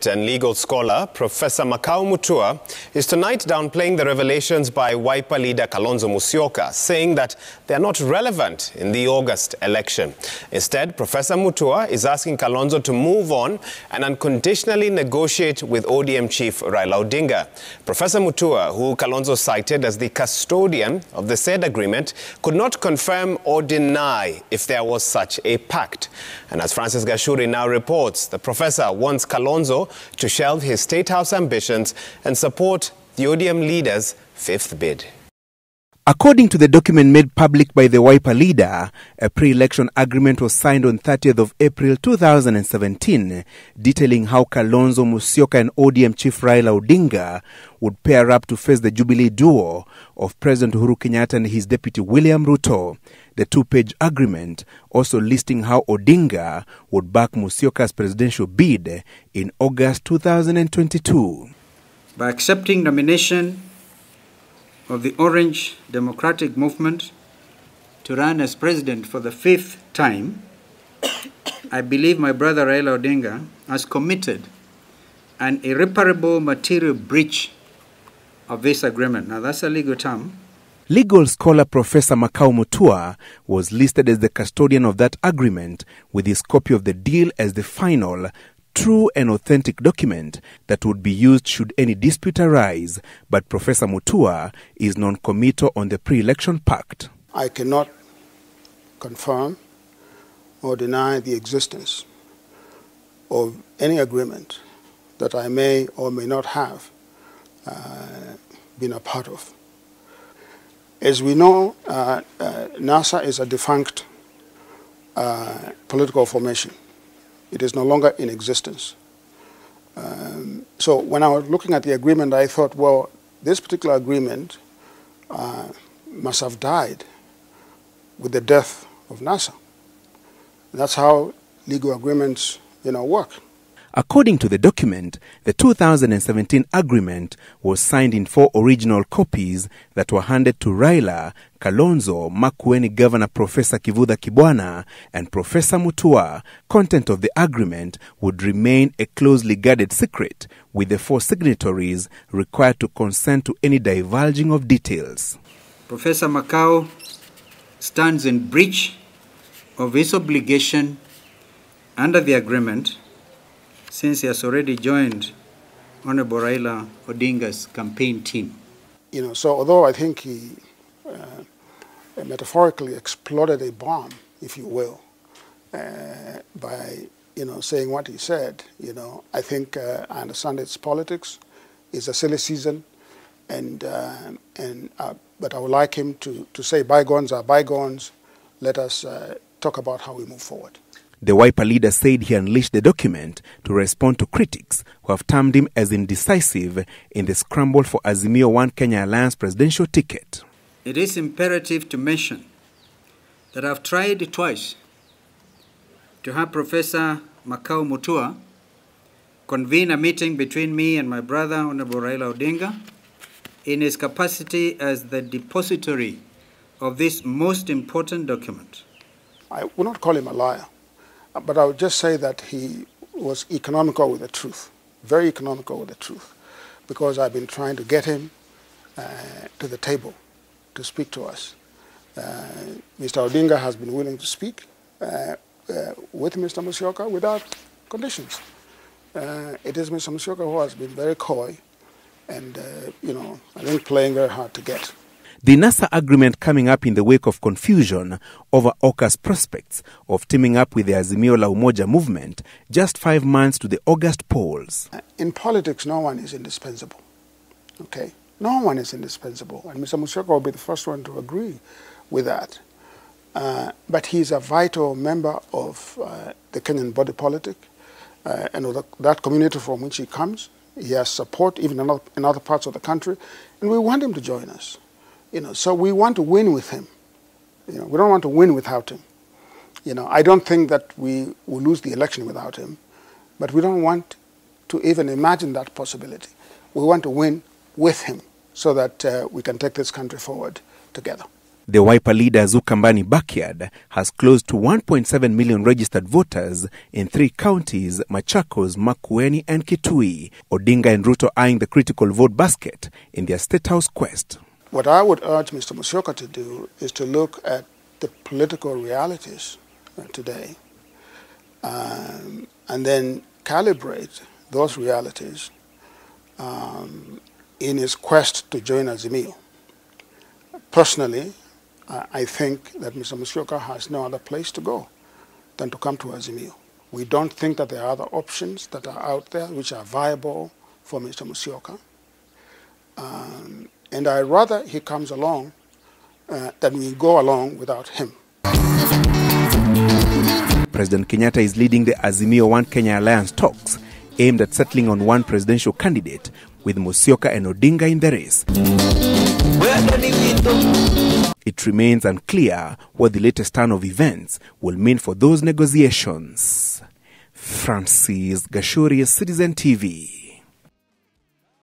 pundit and legal scholar Professor Makau Mutua is tonight downplaying the revelations by Wiper leader Kalonzo Musyoka, saying that they are not relevant in the August election. Instead, Professor Mutua is asking Kalonzo to move on and unconditionally negotiate with ODM chief Raila Odinga. Professor Mutua, who Kalonzo cited as the custodian of the said agreement, could not confirm or deny if there was such a pact. And as Francis Gashuri now reports, the professor wants Kalonzo to shelve his State House ambitions and support the ODM leader's fifth bid. According to the document made public by the Wiper leader, a pre-election agreement was signed on 30th of April 2017, detailing how Kalonzo Musyoka and ODM chief Raila Odinga would pair up to face the Jubilee duo of President Uhuru Kenyatta and his deputy William Ruto. The two-page agreement also listing how Odinga would back Musyoka's presidential bid in August 2022. By accepting nomination of the Orange Democratic Movement to run as president for the fifth time, I believe my brother Raila Odinga has committed an irreparable material breach of this agreement. Now that's a legal term. Legal scholar Professor Makau Mutua was listed as the custodian of that agreement, with his copy of the deal as the final, true and authentic document that would be used should any dispute arise. But Professor Mutua is non-committal on the pre-election pact. I cannot confirm or deny the existence of any agreement that I may or may not have been a part of. As we know, NASA is a defunct political formation. It is no longer in existence. So when I was looking at the agreement, I thought, well, this particular agreement must have died with the death of NASA. That's how legal agreements, work. According to the document, the 2017 agreement was signed in 4 original copies that were handed to Raila, Kalonzo, Makueni Governor Professor Kivutha Kibwana, and Professor Mutua. Content of the agreement would remain a closely guarded secret, with the 4 signatories required to consent to any divulging of details. Professor Makau stands in breach of his obligation under the agreement, since he has already joined Honorable Raila Odinga's campaign team. So although I think he metaphorically exploded a bomb, if you will, by, saying what he said, I think I understand it's politics, it's a silly season, but I would like him to say bygones are bygones. Let us talk about how we move forward. The Wiper leader said he unleashed the document to respond to critics who have termed him as indecisive in the scramble for Azimio One Kenya Alliance presidential ticket. It is imperative to mention that I've tried twice to have Professor Makau Mutua convene a meeting between me and my brother, Honorable Raila Odinga, in his capacity as the depository of this most important document. I would not call him a liar. But I would just say that he was economical with the truth, very economical with the truth, because I've been trying to get him to the table to speak to us. Mr. Odinga has been willing to speak with Mr. Musyoka without conditions. It is Mr. Musyoka who has been very coy and, I think playing very hard to get. The NASA agreement coming up in the wake of confusion over Oka's prospects of teaming up with the Azimio la Umoja movement just 5 months to the August polls. In politics, no one is indispensable, okay? No one is indispensable, and Mr. Musyoka will be the first one to agree with that. But he's a vital member of the Kenyan body politic and of that community from which he comes. He has support even in other parts of the country, and we want him to join us. So we want to win with him. We don't want to win without him. I don't think that we will lose the election without him, but we don't want to even imagine that possibility. We want to win with him so that we can take this country forward together. The Wiper leader's Ukambani backyard has close to 1.7 million registered voters in 3 counties, Machakos, Makueni and Kitui. Odinga and Ruto eyeing the critical vote basket in their State House quest. What I would urge Mr. Musyoka to do is to look at the political realities today and then calibrate those realities in his quest to join Azimio. Personally, I think that Mr. Musyoka has no other place to go than to come to Azimio. We don't think that there are other options that are out there which are viable for Mr. Musyoka. And I'd rather he comes along than we go along without him. President Kenyatta is leading the Azimio One Kenya Alliance talks aimed at settling on one presidential candidate, with Musyoka and Odinga in the race. It remains unclear what the latest turn of events will mean for those negotiations. Francis Gashuri, Citizen TV.